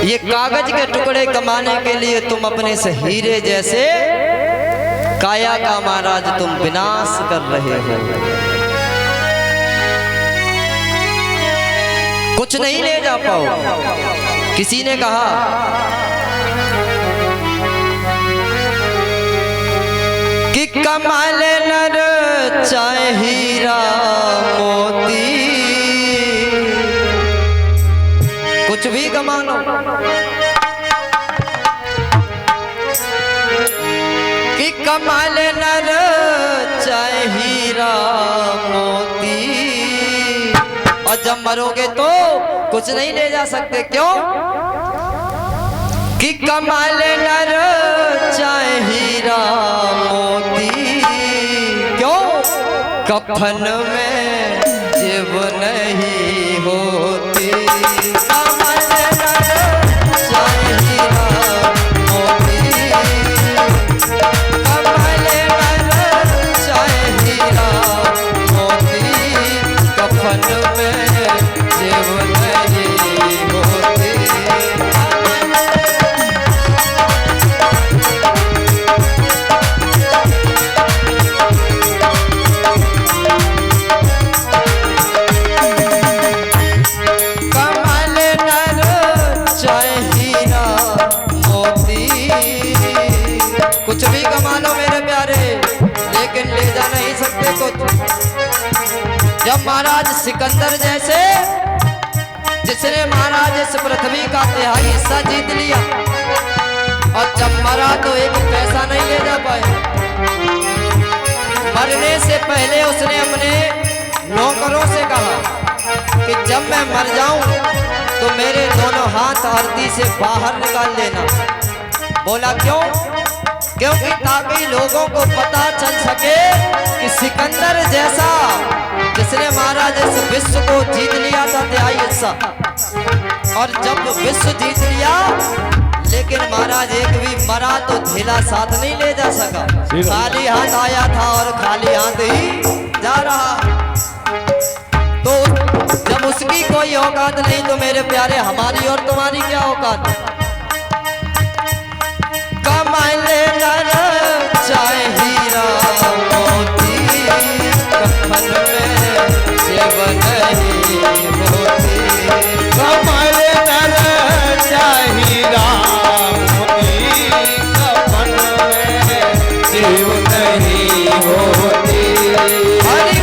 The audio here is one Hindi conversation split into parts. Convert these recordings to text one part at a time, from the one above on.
ये कागज के टुकड़े कमाने के लिए तुम अपने से हीरे जैसे काया का महाराज तुम विनाश कर रहे हो। कुछ नहीं ले जा पाओ। किसी ने कहा कि कमाल नर चाहे हीरा मोती, कुछ भी कमा लो, कि कमाल नर चाहे हीरा मोती, और जब मरोगे तो कुछ नहीं ले जा सकते। क्यों? कि कमाल नर चाहे हीरा मोती, क्यों? कफन में जेब नहीं होती। कमाल नर चाहे हीरा मोती, कमाल नर चाहे हीरा मोती, कफन में जेब नहीं होती। कुछ भी कमा लो मेरे प्यारे, लेकिन ले जा नहीं सकते कुछ। जब महाराज सिकंदर जैसे, जिसने महाराज इस पृथ्वी का तिहाई हिस्सा जीत लिया, और जब मरा तो एक पैसा नहीं ले जा पाए। मरने से पहले उसने अपने नौकरों से कहा कि जब मैं मर जाऊं तो मेरे दोनों हाथ आरती से बाहर निकाल लेना। बोला क्यों? क्योंकि ताकि लोगों को पता चल सके कि सिकंदर जैसा, जिसने महाराज इस विश्व को जीत लिया था तिहाई हिस्सा, और जब विश्व जीत लिया, लेकिन महाराज एक भी मरा तो थैला साथ नहीं ले जा सका। खाली हाथ आया था और खाली हाथ ही जा रहा। तो जब उसकी कोई औकात नहीं तो मेरे प्यारे हमारी और तुम्हारी क्या औकात? कमाल नर चाहे हीरा मोती, कफन में जेब नहीं होती। कमाल नर चाहे हीरा मोती, कफन में जेब नहीं होती। हरि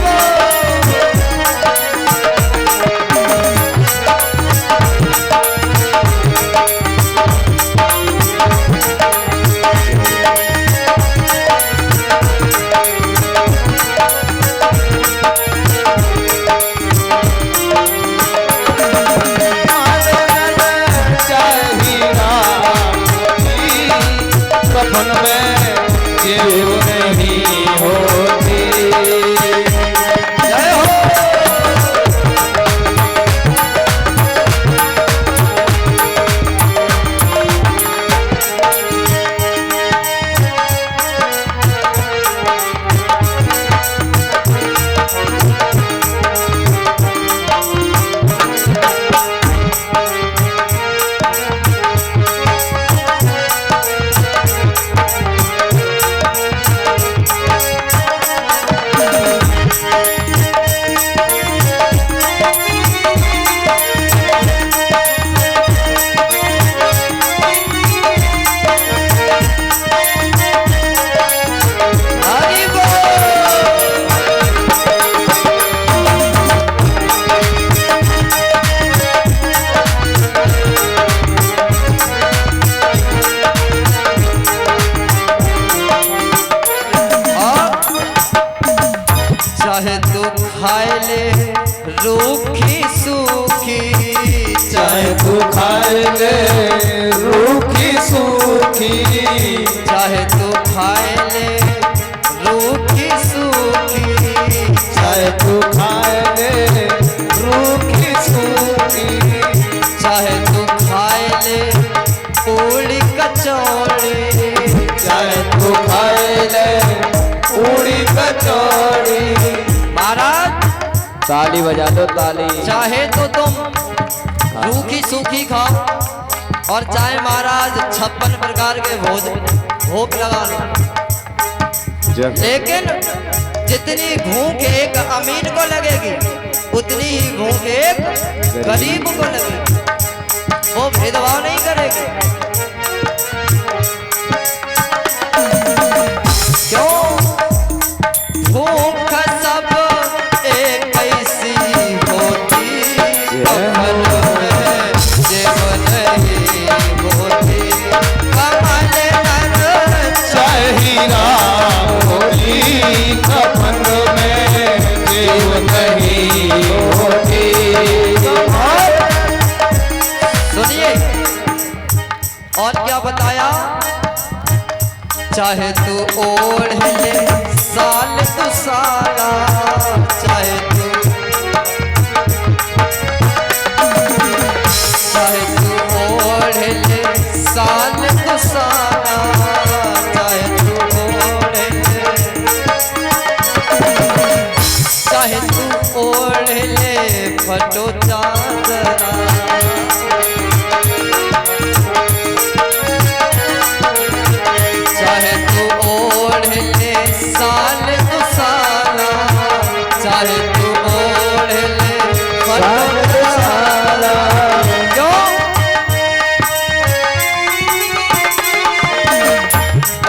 चाहे तू खाए ले रूखी सूखी, चाहे तू खाए ले रूखी सूखी, चाहे तू खाए ले रूखी सूखी, चाहे तू खाए ले रूखी सूखी, चाहे तू खाए ले पूड़ी कचौड़ी, चाहे तू खाए ले पूड़ी कचौड़ी। महाराज ताली बजा दो ताली। चाहे तो तुम रूखी सूखी खाओ और चाहे महाराज 56 प्रकार के भोग लगा लो, लेकिन जितनी भूख एक अमीर को लगेगी उतनी ही भूख एक गरीब को लगेगी। वो भेदभाव नहीं करेगी। क्यों? भूख सब एक ऐसी होती, कमल में जेब नहीं होती, कमल नर हीरा होली कफन में जीव नहीं होती। सुनिए और क्या बताया। चाहे तू ओढ़ ले साल तू साला, चाहे तू ओढ़ ले साल तू साला, चाहे तू ओढ़ ले, चाहे तू ओढ़ ले फटो चादरा, चाहे तू ओढ़ ले साल तू साला, चाहे तू ओढ़ ले फटो चादरा। क्यों?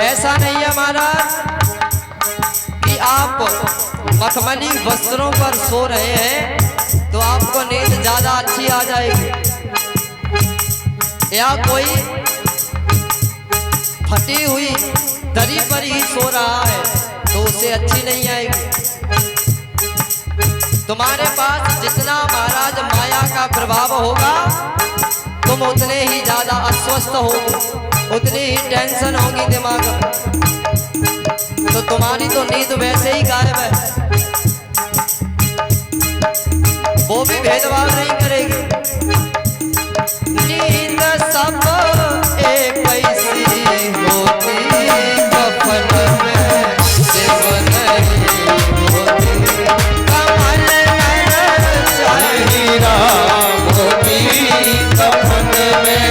ऐसा नहीं है महाराज कि आप मखमली वस्त्रों पर सो रहे हैं तो आपको नींद ज्यादा अच्छी आ जाएगी, या कोई फटी हुई दरी पर ही सो रहा है तो उसे अच्छी नहीं आएगी। तुम्हारे पास जितना महाराज माया का प्रभाव होगा तुम उतने ही ज्यादा अस्वस्थ होगे, उतनी ही टेंशन होगी दिमाग में, तो तुम्हारी तो नींद वैसे ही गायब है। वो भी भेदभाव नहीं करेगी। नींद सब एक ऐसी होती, कफन में जेब नहीं होती, कमल नर हीरा होती कफन में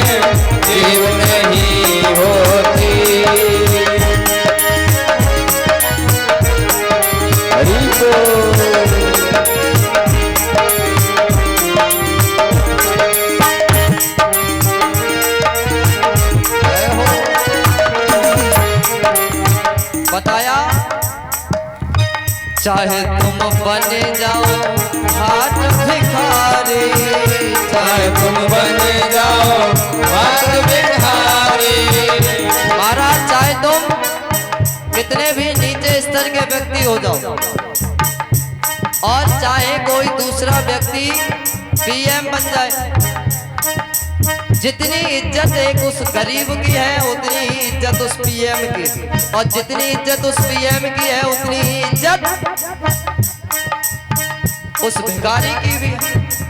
जीव नहीं होती। हरि बोल। बताया। चाहे तुम बने जाओ हाथ भिखारी, चाहे तुम बन जाओ हाथ भिखारी, महाराज चाहे तुम कितने भी नीचे स्तर के व्यक्ति हो जाओ, और चाहे कोई दूसरा व्यक्ति पीएम बन जाए, जितनी इज्जत एक उस गरीब की है उतनी ही इज्जत उस पीएम की, और जितनी इज्जत उस पीएम की है उतनी ही इज्जत उस भिखारी की भी।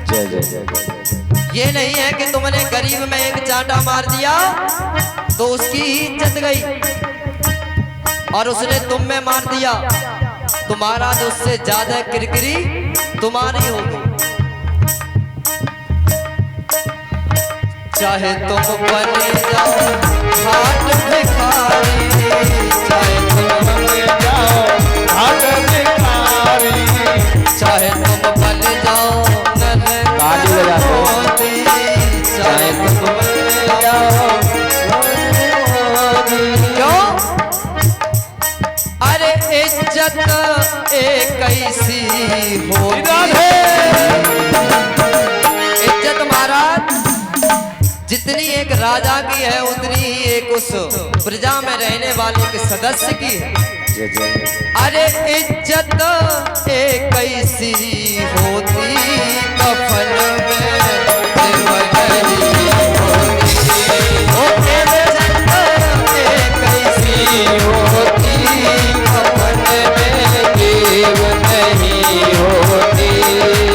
जय जय जय जय। ये नहीं है कि तुमने गरीब में एक चांटा मार दिया तो उसकी ही इज्जत गई, और उसने तुम में मार दिया तुम्हारा तो उससे ज्यादा किरकिरी तुम्हारी होगी। चाहे तुम बने जाओ हाथ भिखारी, चाहे तुम बन जाओ हाथ भिखारी, चाहे तुम बन जाओ ताली बजाते हो। चाहे तुम बन जाओ। क्यों? अरे इज्जत एक ऐसी होती है, इज्जत महाराज जितनी एक राजा की है उतनी ही एक उस प्रजा में रहने वाले के सदस्य की है। जय जय। अरे इज्जत एक ऐसी होती, कफन में जेब नहीं होती, ओ इज्जत एक ऐसी होती, कफन में जीव नहीं होती।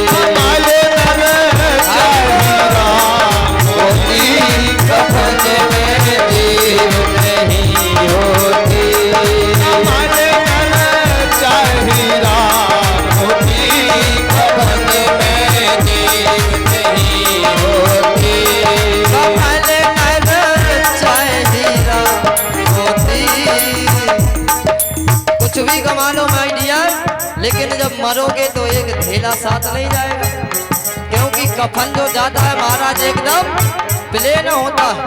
कमल नर हीरा होती कफन में जीव नहीं होती। कमल नर हीरा होती कफन में जीव नहीं होती। लेकिन जब मरोगे तो एक थैला साथ नहीं जाएगा, क्योंकि कफन जो जाता है महाराज एकदम प्लेन होता है।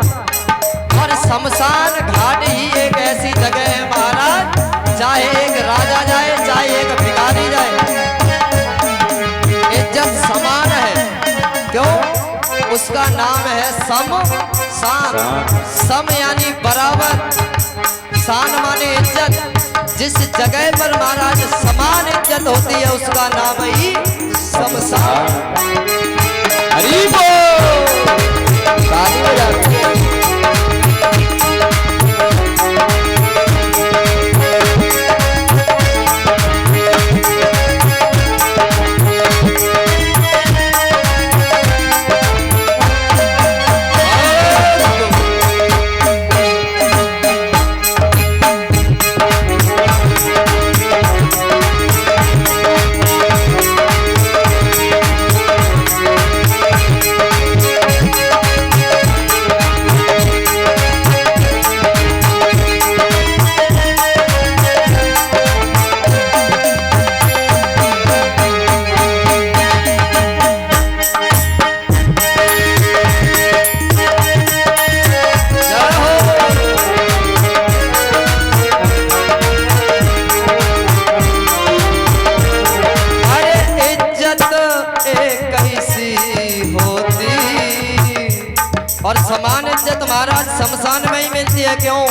और शमशान घाट ही एक ऐसी जगह है महाराज, चाहे एक राजा जाए चाहे एक भिखारी जाए, इज्जत समान है। क्यों? उसका नाम है सम शान। सम यानी बराबर, शान माने इज्जत। जिस जगह पर महाराज समान इज्जत होती है उसका नाम ही शमशान। हरि बोल। ताली बजाते हैं। और समान इज्जत महाराज शमशान में ही मिलती है। क्यों?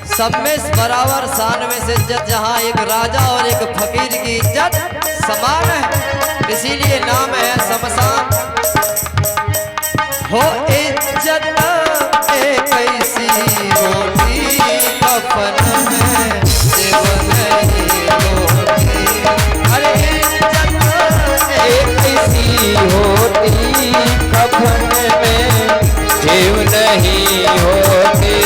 सब में बराबर शान में से इज्जत, जहाँ एक राजा और एक फकीर की इज्जत समान है, इसीलिए नाम है शमशान। हो इज्जत एक ऐसी होती कफन में जीवन नहीं होती। अरे इज्जत एक ऐसी होती कफन में जीव नहीं होती।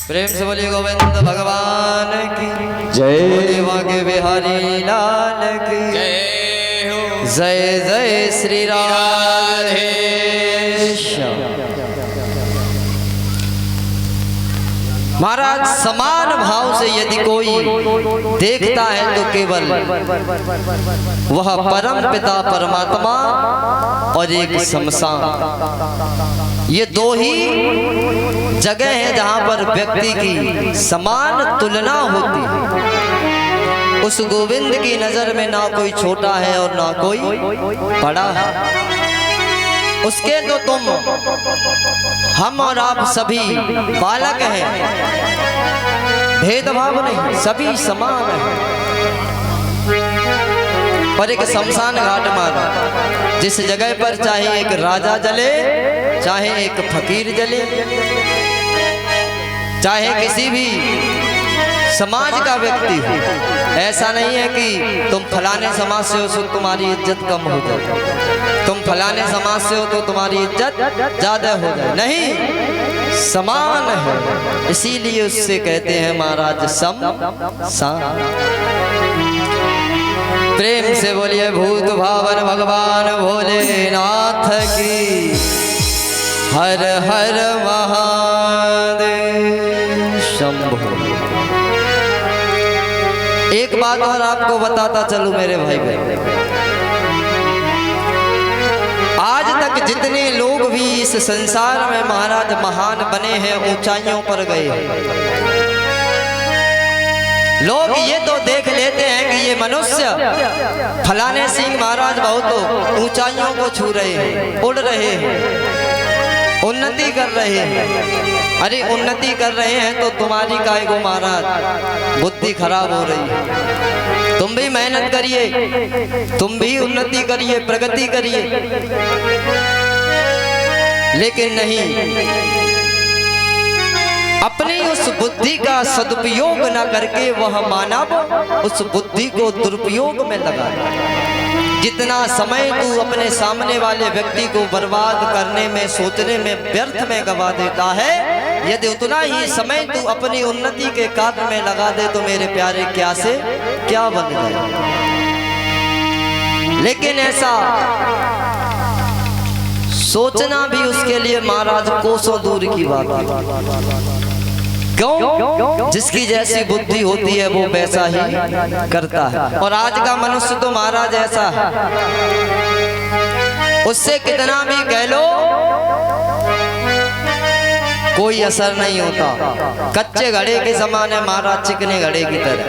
प्रेम से बोलिए गोविंद भगवान की जय। देवा के बिहारी लाल की जय हो। जय जय श्री राधे श्याम। महाराज समान भाव से यदि कोई देखता है तो केवल वह परम पिता परमात्मा और एक शमशान, ये दो ही जगह है जहां पर व्यक्ति की समान तुलना होती है। उस गोविंद की नजर में ना कोई छोटा है और ना कोई बड़ा है। उसके तो तुम, हम और आप सभी बालक हैं, भेदभाव नहीं, सभी समान हैं। पर एक शमशान घाट माना, जिस जगह पर चाहे एक राजा जले चाहे एक फकीर जले, चाहे किसी भी समाज का व्यक्ति हो, ऐसा नहीं है कि तुम फलाने समाज से हो तो तुम्हारी इज्जत कम हो जाए, तुम फलाने समाज से हो तो तुम्हारी इज्जत ज्यादा हो जाए, नहीं, समान है। इसीलिए उससे कहते हैं महाराज शमशान। प्रेम से बोलिए भूत भावन भगवान भोलेनाथ की हर हर महादेव शंभो। एक बात और आपको बताता चलूं मेरे भाई बहन, आज तक जितने लोग भी इस संसार में महाराज महान बने हैं, ऊंचाइयों पर गए हैं, लोग ये तो देख लेते हैं कि ये मनुष्य फलाने सिंह महाराज बहुत ऊंचाइयों को छू रहे हैं, उड़ रहे हैं, उन्नति कर रहे हैं। अरे उन्नति कर रहे हैं तो तुम्हारी काय को महाराज बुद्धि खराब हो रही है। तुम भी मेहनत करिए, तुम भी उन्नति करिए, प्रगति करिए, लेकिन नहीं, अपनी उस बुद्धि का सदुपयोग न करके वह मानव उस बुद्धि को दुरुपयोग में लगा दे। जितना समय तू अपने सामने वाले व्यक्ति को बर्बाद करने में, सोचने में, व्यर्थ में गवा देता है, यदि उतना ही समय तू अपनी उन्नति के कार्य में लगा दे तो मेरे प्यारे क्या से क्या बन गए। लेकिन ऐसा सोचना भी उसके लिए महाराज कोसों दूर की बात है। क्यों? जिसकी जैसी बुद्धि होती है वो वैसा ही करता है। और आज का मनुष्य तो महाराज ऐसा है, उससे कितना भी कह लो कोई असर नहीं होता। कच्चे घड़े के समान है महाराज, चिकने घड़े की तरह।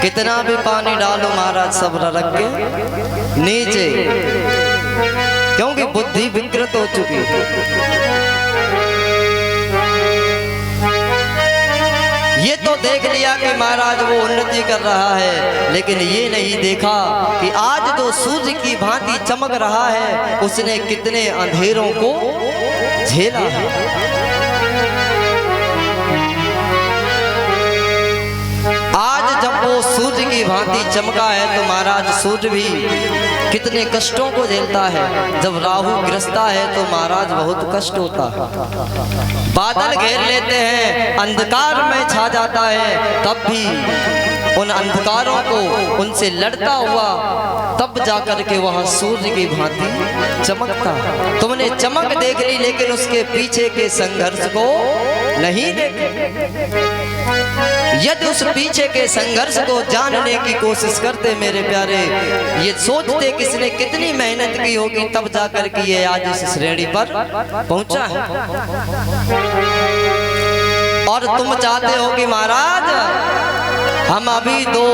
कितना भी पानी डालो महाराज सब रख के नीचे, क्योंकि बुद्धि विकृत हो चुकी है। ये तो देख लिया कि महाराज वो उन्नति कर रहा है, लेकिन ये नहीं देखा कि आज जो सूर्य की भांति चमक रहा है उसने कितने अंधेरों को झेला है। आज जब वो सूर्य की भांति चमका है तो महाराज सूर्य भी कितने कष्टों को झेलता है। जब राहु गिरसता है तो महाराज बहुत कष्ट होता है। बादल घेर लेते हैं, अंधकार में छा जाता है, तब भी उन अंधकारों को उनसे लड़ता हुआ तब जाकर के वह सूर्य की भांति चमकता है। तुमने चमक देख ली लेकिन उसके पीछे के संघर्ष को नहीं देखा। यदि उस पीछे के संघर्ष को जानने की कोशिश करते मेरे प्यारे, ये सोचते किसने कितनी मेहनत की होगी तब जाकर के ये आज इस श्रेणी पर पहुंचा है। और तुम चाहते हो कि महाराज हम अभी दो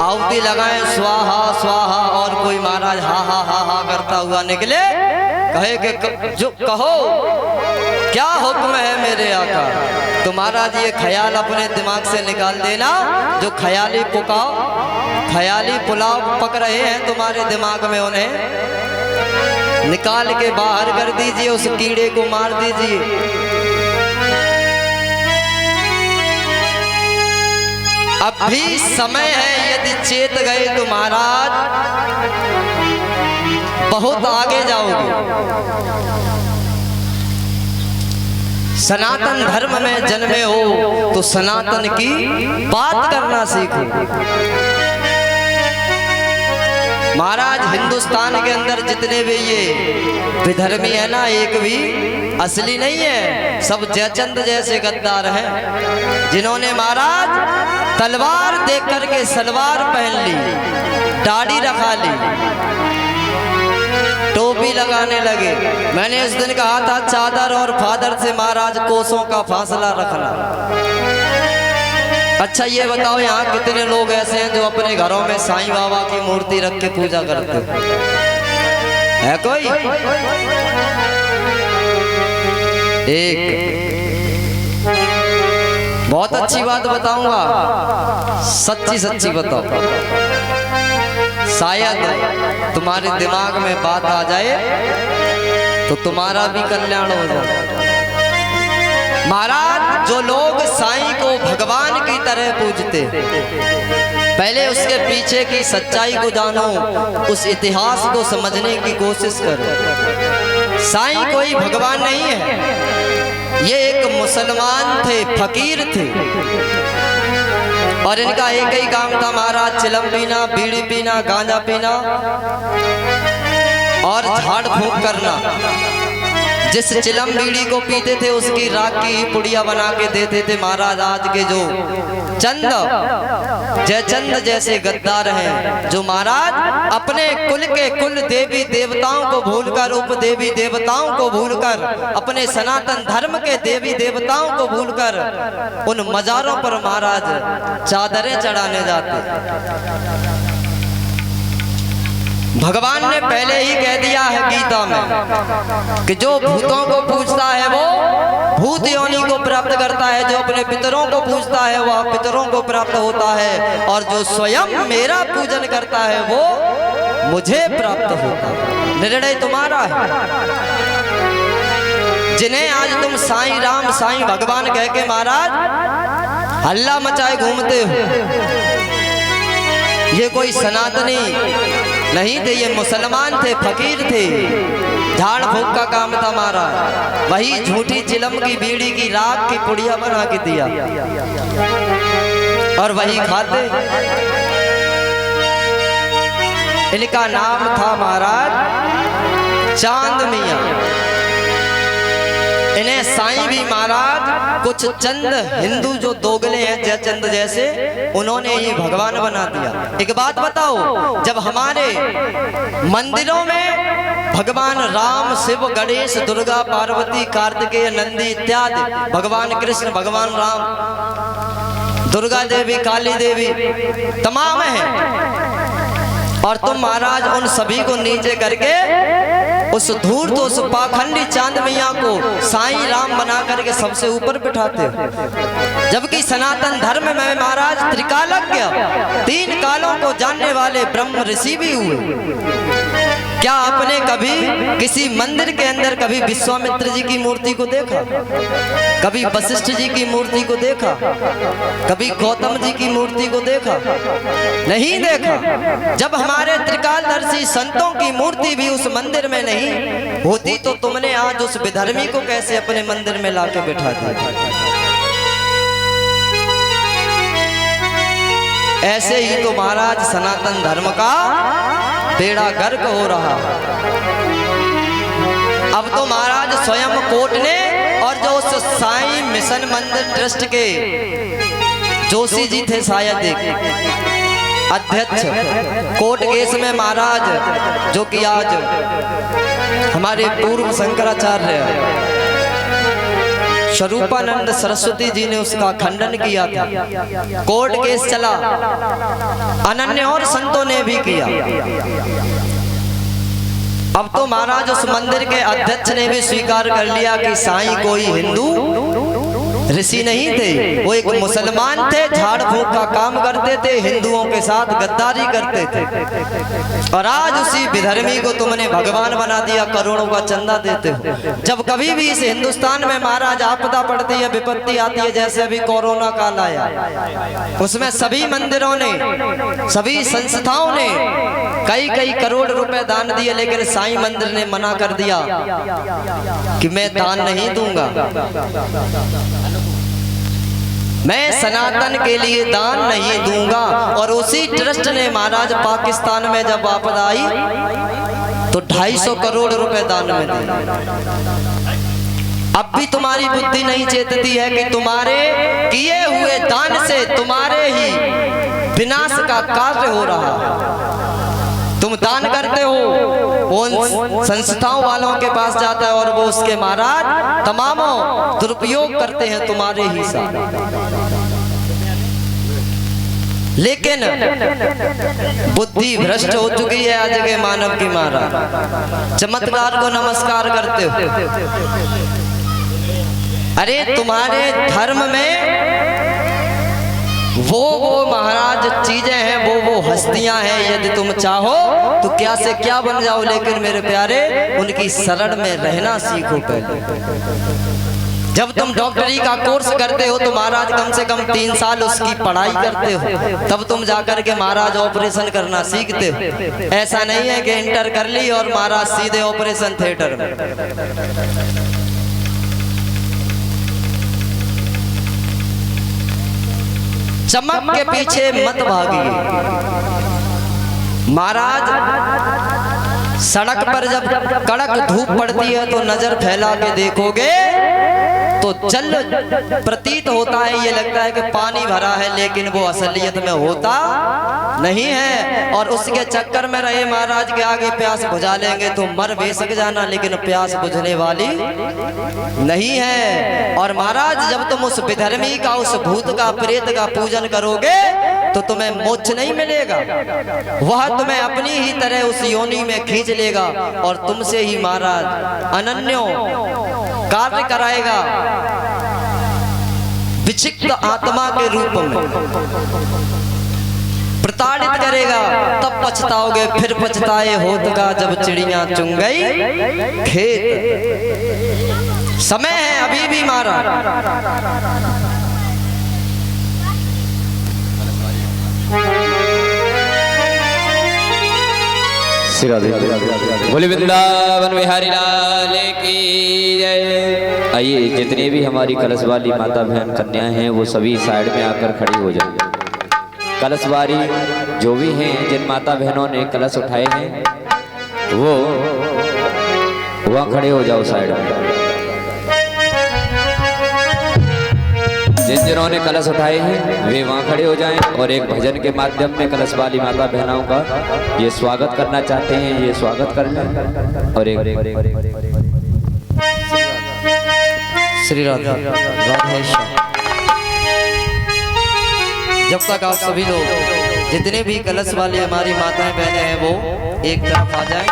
आहुति लगाएं स्वाहा स्वाहा और कोई महाराज हा हा हा हा करता हुआ निकले, कहे कि जो कहो क्या हुक्म है मेरे आका। तो महाराज ये ख्याल अपने दिमाग से निकाल देना, जो ख्याली पुलाव पक रहे हैं तुम्हारे दिमाग में, उन्हें निकाल के बाहर कर दीजिए, उस कीड़े को मार दीजिए। अब भी समय है, यदि चेत गए तो महाराज बहुत आगे जाओगे। सनातन धर्म में जन्मे हो तो सनातन की बात करना सीखो। महाराज हिंदुस्तान के अंदर जितने भी ये विधर्मी है ना, एक भी असली नहीं है, सब जयचंद जैसे गद्दार हैं, जिन्होंने महाराज तलवार देख करके सलवार पहन ली, दाढ़ी रखा ली, टोपी लगाने लगे। मैंने उस दिन कहा था चादर और फादर से महाराज कोसों का फासला रखना। अच्छा ये बताओ यहाँ कितने लोग ऐसे हैं जो अपने घरों में साईं बाबा की मूर्ति रख के पूजा करते है? कोई एक बहुत अच्छी बात बताऊंगा, सच्ची सच्ची बताओ, शायद तुम्हारे दिमाग में बात आ जाए तो तुम्हारा भी कल्याण हो जाए। महाराज जो लोग साईं को भगवान की तरह पूजते, पहले उसके पीछे की सच्चाई को जानो, उस इतिहास को समझने की कोशिश करो। साईं कोई भगवान नहीं है, ये एक मुसलमान थे, फकीर थे, और इनका एक ही काम था महाराज, चिलम पीना, बीड़ी पीना, गांजा पीना और झाड़ फूंक करना। जिस चिलम बीड़ी को पीते थे उसकी राख की पुड़िया बना के देते थे महाराज। आज के जो चंद जयचंद जैसे गद्दार हैं, जो महाराज अपने कुल के कुल देवी देवताओं को भूलकर, उप देवी देवताओं को भूलकर, अपने सनातन धर्म के देवी देवताओं को भूलकर उन मजारों पर महाराज चादरें चढ़ाने जाते। भगवान ने पहले ही कह दिया है गीता में कि जो भूतों को पूजता है वो भूत योनि को प्राप्त करता है, जो अपने पितरों को पूजता है वह पितरों को प्राप्त होता है, और जो स्वयं मेरा पूजन करता है वो मुझे प्राप्त होता है। निर्णय तुम्हारा है। जिन्हें आज तुम साईं राम साईं भगवान कह के महाराज हल्ला मचाए घूमते हो, ये कोई सनातनी नहीं थे, ये मुसलमान थे, फकीर थे। झाड़ फूक का काम था महाराज। वही झूठी चिलम की बीड़ी की राख की पुड़िया बना के दिया और वही खाते। इनका नाम था महाराज चांद मियां। इन्हें साईं भी महाराज कुछ चंद हिंदू जो दोगले हैं जयचंद जैसे, उन्होंने ही भगवान बना दिया। एक बात बताओ, जब हमारे मंदिरों में भगवान राम, शिव, गणेश, दुर्गा, पार्वती, कार्तिकेय, नंदी इत्यादि भगवान कृष्ण, भगवान राम, दुर्गा देवी, काली देवी तमाम हैं, और तुम महाराज उन सभी को नीचे करके उस धूर्त, उस पाखंडी चांद मियां को साईं राम बना करके सबसे ऊपर बिठाते हो। जबकि सनातन धर्म में महाराज त्रिकालज्ञ, 3 कालों को जानने वाले ब्रह्म ऋषि भी हुए। क्या आपने कभी किसी मंदिर के अंदर कभी विश्वामित्र जी की मूर्ति को देखा? कभी वशिष्ठ जी की मूर्ति को देखा? कभी गौतम जी की मूर्ति को देखा? नहीं देखा। जब हमारे त्रिकालदर्शी संतों की मूर्ति भी उस मंदिर में नहीं होती तो तुमने आज उस विधर्मी को कैसे अपने मंदिर में लाके बैठा दिया? ऐसे ही तो महाराज सनातन धर्म का बेड़ा गर्क हो रहा। अब तो महाराज स्वयं कोर्ट ने, और जो उस साईं मिशन मंदिर ट्रस्ट के जोशी जी थे शायद एक अध्यक्ष, कोर्ट केस में महाराज, जो कि आज हमारे पूर्व शंकराचार्य स्वरूपानंद सरस्वती जी ने उसका खंडन किया था। कोर्ट केस चला, अनन्य और संतों ने भी किया। अब तो महाराज उस मंदिर के अध्यक्ष ने भी स्वीकार कर लिया कि साईं कोई हिंदू ऋषि नहीं थे, वो एक मुसलमान थे, झाड़ फूक का काम करते थे, हिंदुओं के साथ गद्दारी करते थे। और आज उसी विधर्मी को तुमने भगवान बना दिया, करोड़ों का चंदा देते हो। जब कभी भी इस हिंदुस्तान में महाराज आपदा पड़ती है, विपत्ति आती है, जैसे अभी कोरोना काल आया, उसमें सभी मंदिरों ने, सभी संस्थाओं ने कई करोड़ रुपए दान दिए, लेकिन साईं मंदिर ने मना कर दिया कि मैं दान नहीं दूंगा, मैं सनातन के लिए दान नहीं दूंगा। और उसी ट्रस्ट ने महाराज पाकिस्तान में जब आपदा आई तो 250 करोड़ रुपए दान में दिए। अब भी तुम्हारी बुद्धि नहीं चेतती है कि तुम्हारे किए हुए दान से तुम्हारे ही विनाश का कार्य हो रहा है। तुम दान करते हो, उन संस्थाओं वालों के पास जाता है और वो उसके महाराज तमामों दुरुपयोग करते हैं तुम्हारे ही साथ। लेकिन बुद्धि भ्रष्ट हो चुकी है आज के मानव की महाराज। चमत्कार को नमस्कार करते हो। अरे तुम्हारे धर्म में वो महाराज चीजें हैं, वो हस्तियां हैं, यदि तुम चाहो तो क्या से क्या बन जाओ, लेकिन मेरे प्यारे उनकी शरण में रहना सीखो पहले। जब तुम डॉक्टरी का कोर्स करते हो तो महाराज कम से कम 3 साल उसकी पढ़ाई करते हो, तब तुम जाकर के महाराज ऑपरेशन करना सीखते हो। ऐसा नहीं है कि इंटर कर ली और महाराज सीधे ऑपरेशन थिएटर में। चमक के पीछे मत भागिए महाराज। सड़क पर जब कड़क धूप पड़ती है तो नजर फैला के देखोगे तो जल प्रतीत होता है, ये लगता है कि पानी भरा है, लेकिन वो असलियत में होता नहीं है। और उसके चक्कर में रहे महाराज के आगे प्यास बुझा लेंगे तो मर बेशक जाना, लेकिन प्यास बुझने वाली नहीं है। और महाराज जब तुम उस विधर्मी का, उस भूत का, प्रेत का पूजन करोगे तो तुम्हें मोक्ष नहीं मिलेगा, वह तुम्हें अपनी ही तरह उस योनि में खींच लेगा और तुमसे ही महाराज अनन्यो कार्य कराएगा, विक्षिप्त आत्मा के रूप में प्रताड़ित करेगा। तब पछताओगे, फिर पछताए होत का जब चिड़िया चुंग गई खेत। समय है अभी भी मारा। बोले वृंदावन बिहारी लाल की जय। आइए जितने भी हमारी कलश वाली माता बहन कन्याएं हैं वो सभी साइड में आकर खड़ी हो जाए। कलश वाली जो भी हैं जिन माता बहनों ने कलश उठाए हैं वो वहाँ खड़े हो जाओ साइड में। जिन्होंने कलश उठाए हैं वे वहाँ खड़े हो जाएं और एक भजन के माध्यम में कलश वाली माता बहनों का ये स्वागत करना चाहते हैं, ये स्वागत कर लें। और एक श्री राधे राधेश्याम। जब तक आप सभी लोग जितने भी कलश वाली हमारी माताएं बहनें हैं वो एक तरफ आ जाएं,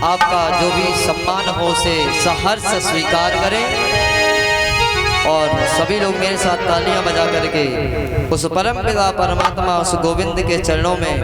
आपका जो भी सम्मान हो उसे सहर्ष स्वीकार करें और सभी लोग मेरे साथ तालियां बजा करके उस परम पिता परमात्मा उस गोविंद के चरणों में